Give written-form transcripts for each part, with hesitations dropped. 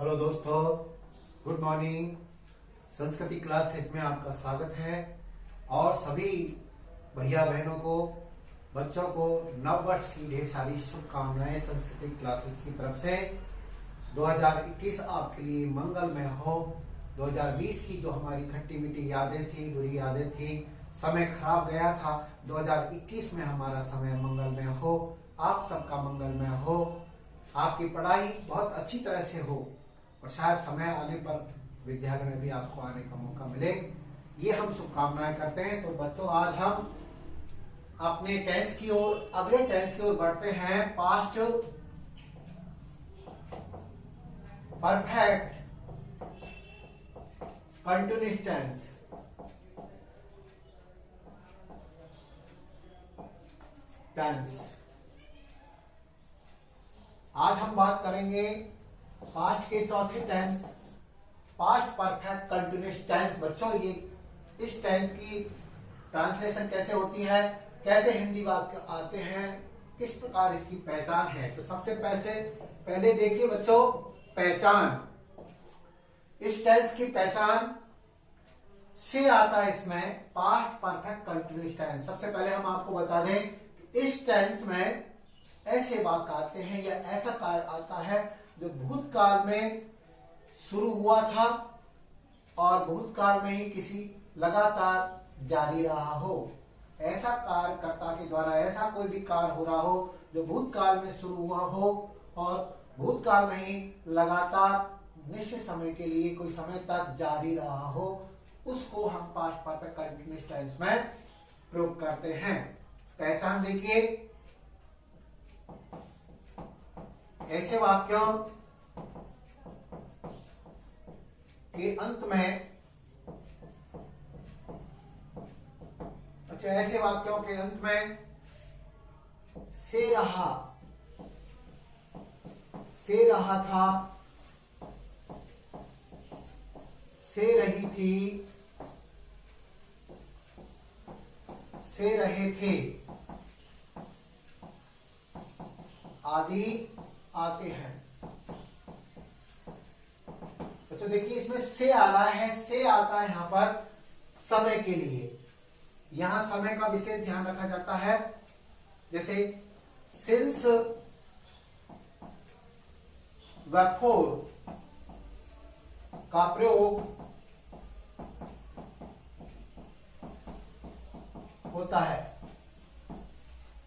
Hello दोस्तों, good morning. संस्कृति classes में आपका स्वागत है और सभी भैया बहनों को, बच्चों को नव वर्ष की ढेर सारी शुभकामनाएं संस्कृति क्लासेज की तरफ से। 2021 आपके लिए मंगलमय हो। 2020 की जो हमारी खट्टी मीठी यादें थी, बुरी यादें थी, समय खराब गया था, 2021 में हमारा समय मंगलमय हो। आप सबका मंगलमय हो, आपकी पढ़ाई बहुत अच्छी तरह से हो और शायद समय आने पर विद्यालय में भी आपको आने का मौका मिले, ये हम शुभकामनाएं करते हैं। तो बच्चों, आज हम अपने टेंस की ओर, अगले टेंस की ओर बढ़ते हैं। Past perfect continuous tense. आज हम बात करेंगे पास्ट के चौथे tense, past perfect continuous tense. बच्चों, ये इस टेंस की ट्रांसलेशन कैसे होती है, कैसे हिंदी वाक्य आते हैं, किस प्रकार इसकी पहचान है। तो सबसे पहले देखिए बच्चों, पहचान। इस टेंस की पहचान से आता है इसमें पास्ट परफेक्ट कंटिन्यूअस टेंस। सबसे पहले हम आपको बता दें कि इस टेंस में ऐसे वाक्य आते हैं या ऐसा कार्य आता है जो भूतकाल में शुरू हुआ था और भूतकाल में ही किसी लगातार जारी रहा हो। ऐसा कार्यकर्ता के द्वारा ऐसा कोई भी कार्य हो रहा हो जो भूतकाल में शुरू हुआ हो और भूतकाल में ही लगातार निश्चित समय के लिए कोई समय तक जारी रहा हो, उसको हम पास्ट परफेक्ट कंटिन्यूअस टेंस में प्रयोग करते हैं। पहचान देखिए, ऐसे वाक्यों के अंत में, ऐसे वाक्यों के अंत में से रहा था, से रही थी, से रहे थे आदि आते हैं। तो देखिए, इसमें से आ रहा है, से आता है यहां पर समय के लिए। यहां समय का विशेष ध्यान रखा जाता है। जैसे सिंस व फोर का प्रयोग होता है।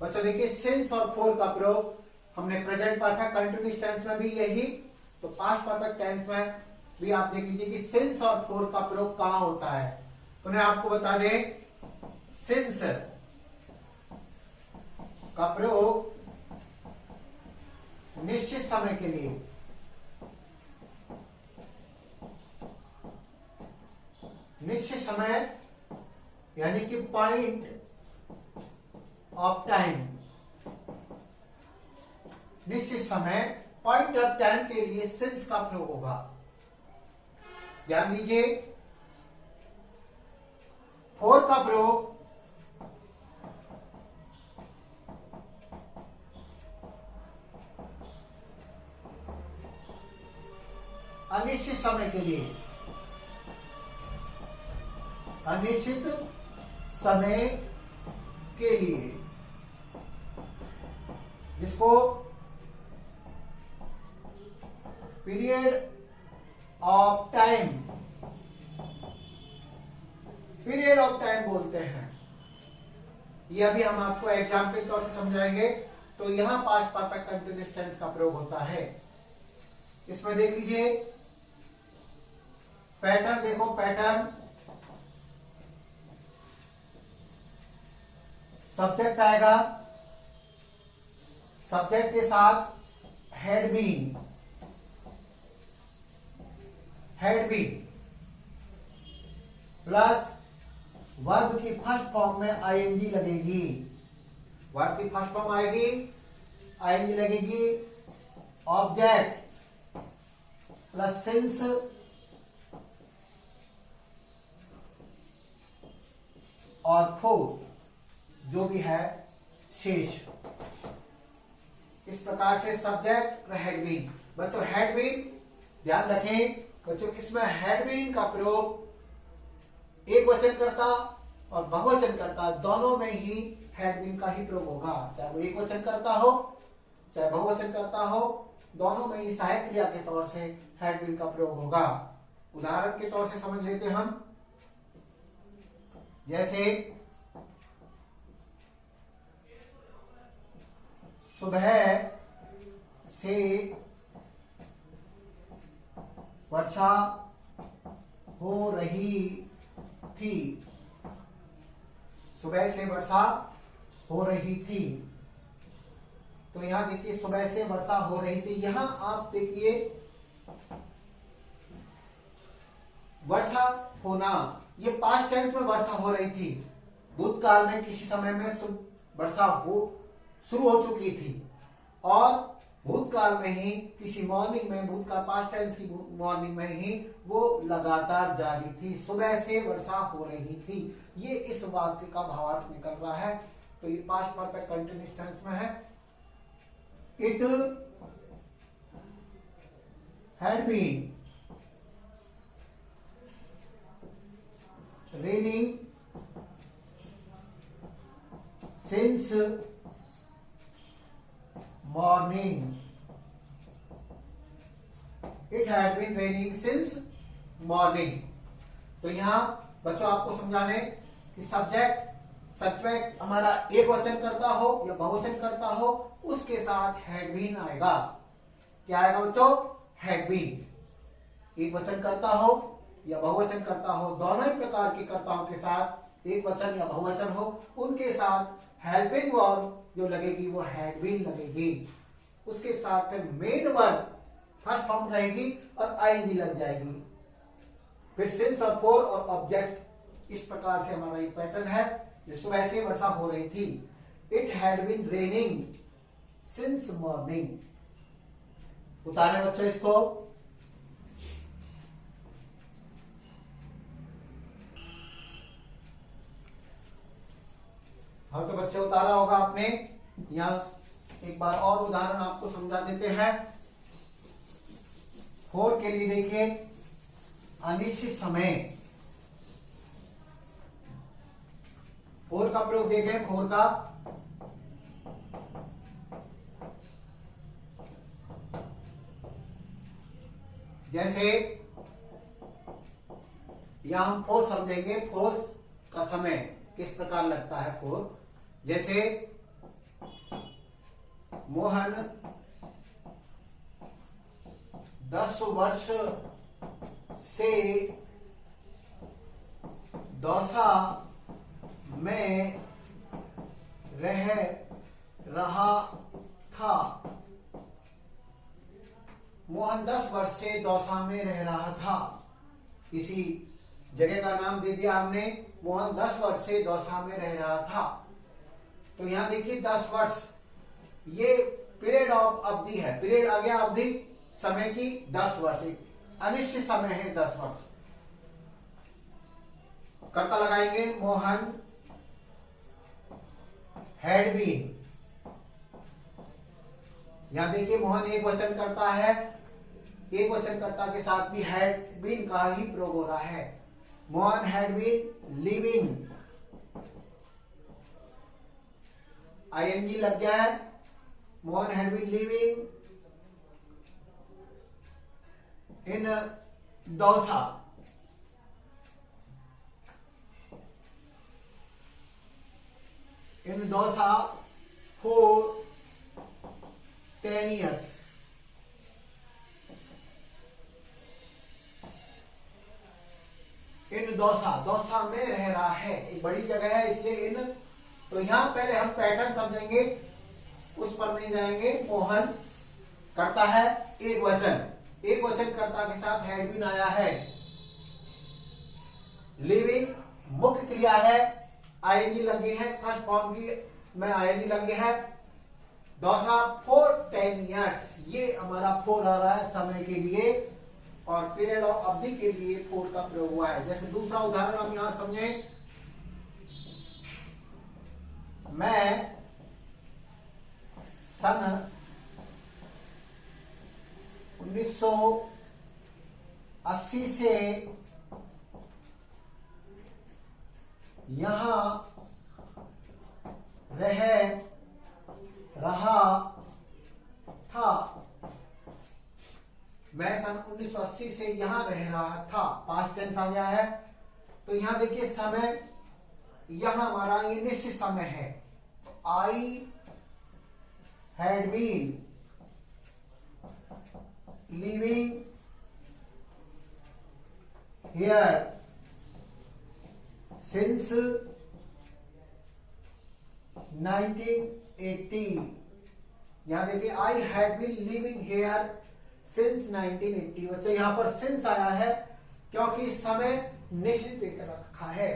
बच्चों देखिए, सिंस और फोर का प्रयोग हमने प्रेजेंट परफेक्ट कंटिन्यूअस टेंस में भी यही, तो पास्ट परफेक्ट टेंस में भी आप देख लीजिए कि सिंस और फोर का प्रयोग कहां होता है। उन्हें आपको बता दें, सिंस का प्रयोग निश्चित समय के लिए, निश्चित समय यानी कि पॉइंट ऑफ टाइम, निश्चित समय पॉइंट ऑफ टाइम के लिए सिंस का प्रयोग होगा। ध्यान दीजिए, फोर का प्रयोग अनिश्चित समय के लिए, अनिश्चित समय के लिए, जिसको period of time, period of time बोलते हैं। ये अभी हम आपको एग्जाम्पल के तौर से समझाएंगे। तो यहां पास्ट परफेक्ट कंटिन्यूअस टेंस का प्रयोग होता है। इसमें देख लीजिए पैटर्न, देखो पैटर्न, सब्जेक्ट आएगा, सब्जेक्ट के साथ had been, had been plus verb की फर्स्ट फॉर्म में आईएनजी लगेगी। वर्ब की फर्स्ट फॉर्म आएगी, आईएनजी लगेगी, ऑब्जेक्ट प्लस सिंस और फोर जो भी है शेष। इस प्रकार से सब्जेक्ट हैड बीन। बच्चों हैड बीन ध्यान रखें बच्चों, इसमें हैड बीन का प्रयोग एक वचन करता और बहुवचन करता दोनों में ही हैड बीन का ही प्रयोग होगा। चाहे वो एक वचन करता हो चाहे बहुवचन करता हो, दोनों में ही सहायक क्रिया के तौर से हैड बीन का प्रयोग होगा। उदाहरण के तौर से समझ लेते हम, जैसे सुबह से वर्षा हो रही थी। सुबह से वर्षा हो रही थी, तो यहां देखिए सुबह से वर्षा हो रही थी। यहां आप देखिए वर्षा होना, ये पास्ट टेंस में वर्षा हो रही थी। भूतकाल में किसी समय में वर्षा हो शुरू हो चुकी थी और भूतकाल में ही किसी मॉर्निंग में, भूतकाल पास्ट टेंस की मॉर्निंग में ही वो लगातार जारी थी। सुबह से वर्षा हो रही थी, ये इस वाक्य का भावार्थ निकल रहा है। तो ये पास्ट परफेक्ट कंटीन्यूअस टेंस में है। It had been raining since morning. It had been raining since morning. तो यहां बच्चों आपको समझाने कि सब्जेक्ट हमारा एक वचन करता हो या बहुवचन करता हो, उसके साथ हैड बीन आएगा। क्या आएगा बच्चों? Had been. एक वचन करता हो या बहुवचन करता हो, दोनों ही प्रकार के कर्ताओं के साथ, एक वचन या बहुवचन हो, उनके साथ हेल्पिंग वर्ब जो लगेगी वो हैड बीन लगेगी। उसके साथ फिर मेन वर्ब फर्स्ट फॉर्म रहेगी और आईएनजी लग जाएगी। फिर सिंस और फोर और ऑब्जेक्ट। इस प्रकार से हमारा ये पैटर्न है। जो सुबह से वर्षा हो रही थी, it had been raining since morning. उतारे बच्चों इसको। हाँ तो बच्चे उतारा होगा आपने। यहां एक बार और उदाहरण आपको समझा देते हैं। फोर के लिए देखिए, अनिश्चित समय। फोर का प्रयोग देखें, फोर का जैसे यहां हम फोर समझेंगे। फोर का समय किस प्रकार लगता है फोर। जैसे मोहन 10 वर्ष से दौसा में रह रहा था। मोहन 10 वर्ष से दौसा में रह रहा था। किसी जगह का नाम दे दिया हमने। मोहन 10 वर्ष से दौसा में रह रहा था। तो यहां देखिए 10 वर्ष, ये पीरियड ऑफ अवधि है। पीरियड आ गया अवधि समय की, 10 वर्ष, अनिश्चित समय है 10 वर्ष। कर्ता लगाएंगे, मोहन हैड बीन। यहां देखिए मोहन एक वचन करता है, एक वचन कर्ता के साथ भी हैड बीन का ही प्रयोग हो रहा है। Mohan had been living, ING लग गया है। Mohan had been living in Dausa. In Dausa for 10 years। In Dausa में रह रहा है, एक बड़ी जगह है इसलिए इन। तो यहां पहले हम पैटर्न समझेंगे, उस पर नहीं जाएंगे। मोहन करता है एक वचन, एक वचन कर्ता के साथ हैड बीन आया है। लिविंग मुख्य क्रिया है, आईएनजी लगी है, फर्स्ट फॉर्म की में आईएनजी लगी है। दौसा फॉर 10 years, ये हमारा फोर आ रहा है समय के लिए, और पीरियड ऑफ अवधि के लिए फोर का प्रयोग हुआ है। जैसे दूसरा उदाहरण हम यहां समझें, मैं सन 1960 80 से यहां रह रहा था। मैं सन 1980 से यहां रह रहा था, पास्ट टेंस आ गया है। तो यहां देखिए समय, यहां हमारा ये निश्चित समय है। तो I had been living here since 1980। यहां देखिए I had been living here since 1980। बच्चों यहां पर सिंस आया है क्योंकि समय निश्चित दे रखा है,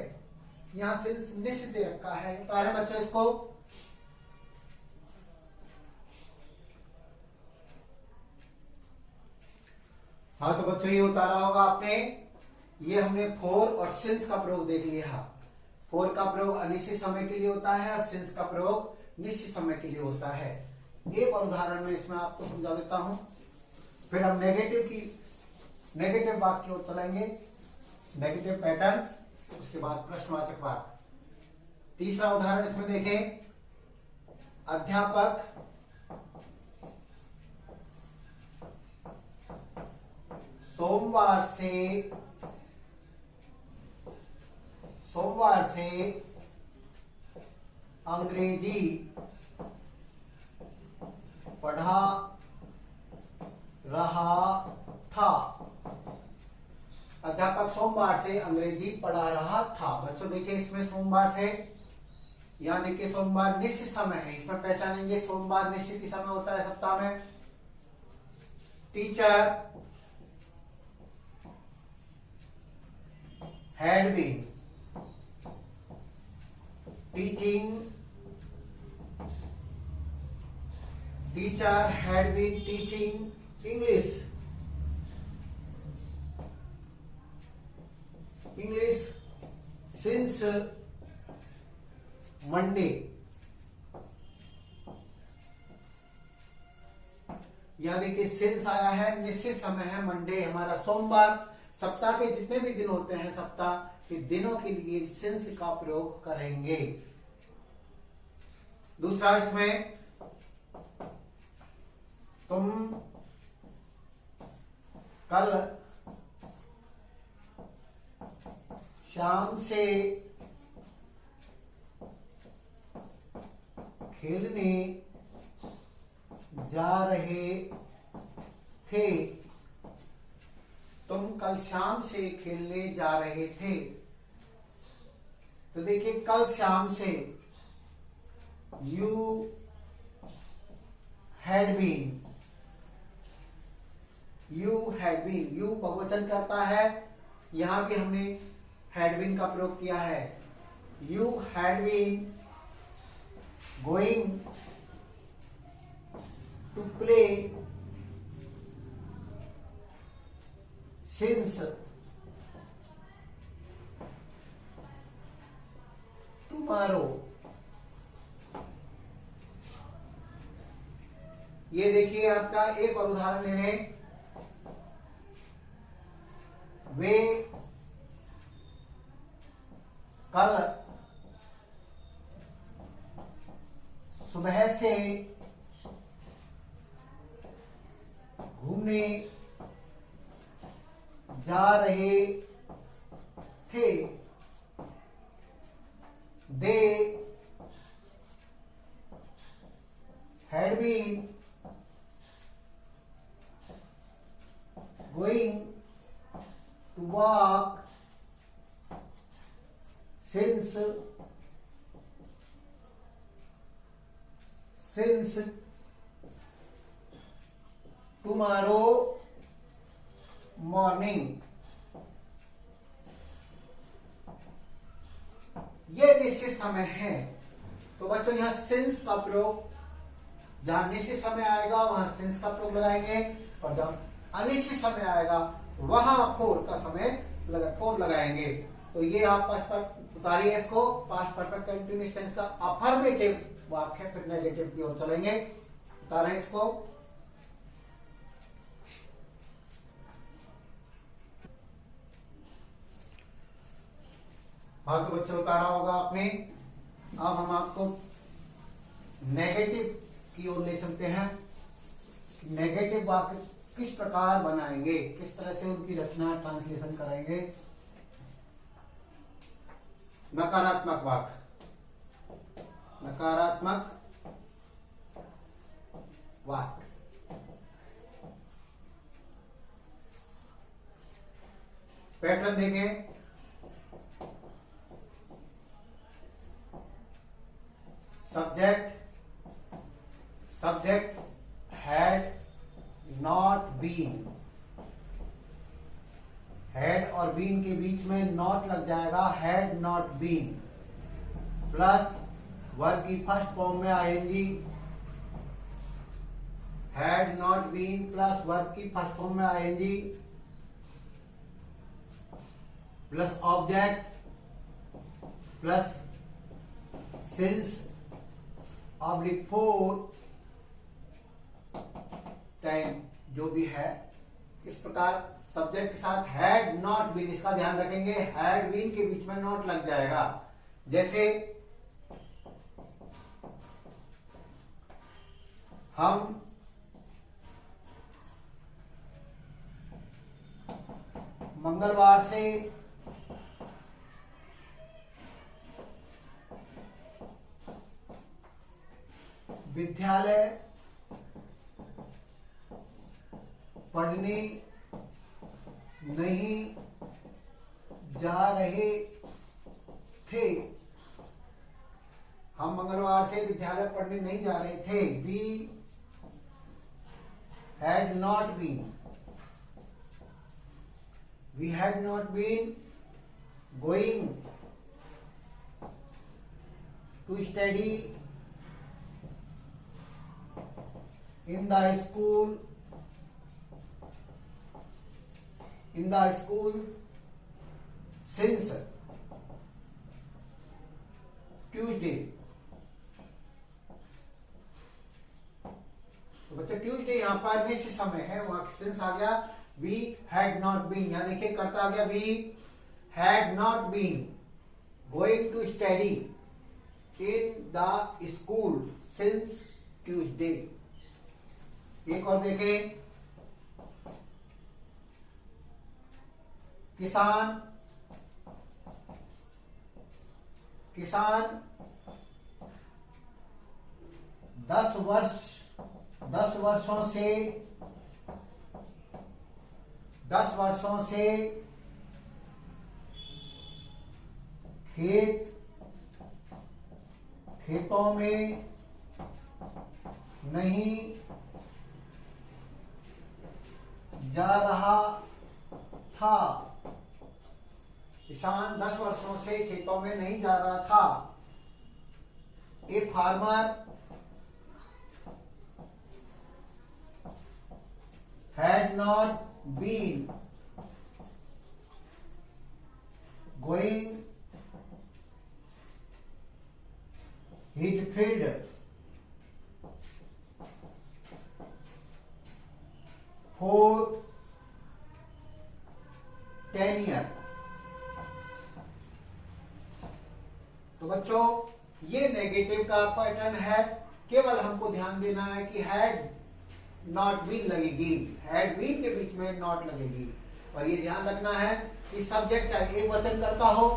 यहां सिंस निश्चित दे रखा है। उतारे बच्चों इसको। हाँ तो बच्चों ये उतारा होगा आपने। ये हमने फॉर और सिंस का प्रयोग देख लिया। फॉर का प्रयोग अनिश्चित समय के लिए होता है और सिंस का प्रयोग निश्चित समय के लिए होता है। एक और उदाहरण में इसमें आपको समझा देता हूं, फिर हम नेगेटिव वाक्य की ओर चलेंगे, नेगेटिव पैटर्न्स, उसके बाद प्रश्नवाचक वाक्य। तीसरा उदाहरण इसमें देखें, अध्यापक सोमवार से अंग्रेजी पढ़ा रहा था। अध्यापक सोमवार से अंग्रेजी पढ़ा रहा था। बच्चों देखिए इसमें सोमवार से, यहां देखिए सोमवार निश्चित समय है, इसमें पहचानेंगे सोमवार निश्चित ही समय होता है सप्ताह में। Teacher had been teaching, teacher had been teaching English since Monday. यहां देखिए सिंस आया है, निश्चित समय है, मंडे हमारा सोमवार। सप्ताह के जितने भी दिन होते हैं, सप्ताह के दिनों के लिए सिंस का प्रयोग करेंगे। दूसरा इसमें, तुम कल शाम से खेलने जा रहे थे। तुम कल शाम से खेलने जा रहे थे। तो देखिए कल शाम से, यू हैड बीन, यू बहुवचन करता है, यहां भी हमने हैड बीन का प्रयोग किया है। You had been going to play since tomorrow. ये देखिए आपका एक और उदाहरण ले लें, वे कल सुबह से घूमने जा रहे थे। They had been going to walk since tomorrow morning. ये निश्चित समय है। तो बच्चों यहां सिंस का प्रयोग, जहां निश्चित समय आएगा वहां सिंस का प्रयोग लगाएंगे, और जहां अनिश्चित समय आएगा वहां फोर का समय फोर लगाएंगे। तो ये आप पास्ट पर उतारिए इसको, पास्ट परफेक्ट कंटिन्यूअस टेंस का अफर्मेटिव वाक्य, फिर नेगेटिव की ओर चलेंगे। उतारें इसको। हाँ तो बच्चों उतारा होगा आपने। अब हम आपको नेगेटिव की ओर ले चलते हैं। नेगेटिव वाक्य किस प्रकार बनाएंगे, किस तरह से उनकी रचना ट्रांसलेशन करेंगे। नकारात्मक वाक्य, नकारात्मक वाक्य। पैटर्न देखें। Subject had not been, had और बीन के बीच में नॉट लग जाएगा, had not been, plus verb की फर्स्ट फॉर्म में आएंगी, had not been plus verb की फर्स्ट फॉर्म में आएंगी, plus object plus since oblique 4 10 जो भी है। इस प्रकार सब्जेक्ट के साथ हैड नॉट बीन, इसका ध्यान रखेंगे, हैड बीन के बीच में नॉट लग जाएगा। जैसे हम मंगलवार से विद्यालय पढ़ने नहीं जा रहे थे। हम मंगलवार से विद्यालय पढ़ने नहीं जा रहे थे। We had not been, we had not been going to study in the school since Tuesday। तो बच्चे ट्यूसडे यहाँ पर निश्चित समय है, वहां सिंस आ गया। We had not been, यहाँ देखिए करता आ गया, we had not been going to study in the school since Tuesday। एक और देखें, किसान 10 वर्षों से खेतों में नहीं जा रहा था। किसान 10 वर्षों से खेतों में नहीं जा रहा था। A farmer had not been going his field for 10 years। तो बच्चों ये नेगेटिव का पैटर्न है। केवल हमको ध्यान देना है कि हैड नॉट बीन लगेगी, हैड बीन के बीच में नॉट लगेगी। और ये ध्यान रखना है कि सब्जेक्ट चाहे एक वचन करता हो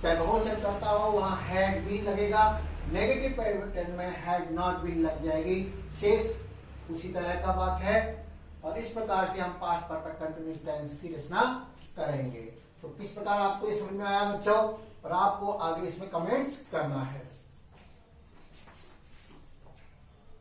चाहे बहुवचन करता हो, वहां हैड बीन लगेगा। नेगेटिव पैटर्न में हैड नॉट बीन लग जाएगी। शेष उसी तरह का वाक्य है। और इस प्रकार से हम पास्ट परफेक्ट कंटीन्यूअस टेंस की रचना करेंगे। तो किस प्रकार आपको ये समझ में आया बच्चों, और आपको आगे इसमें कमेंट्स करना है।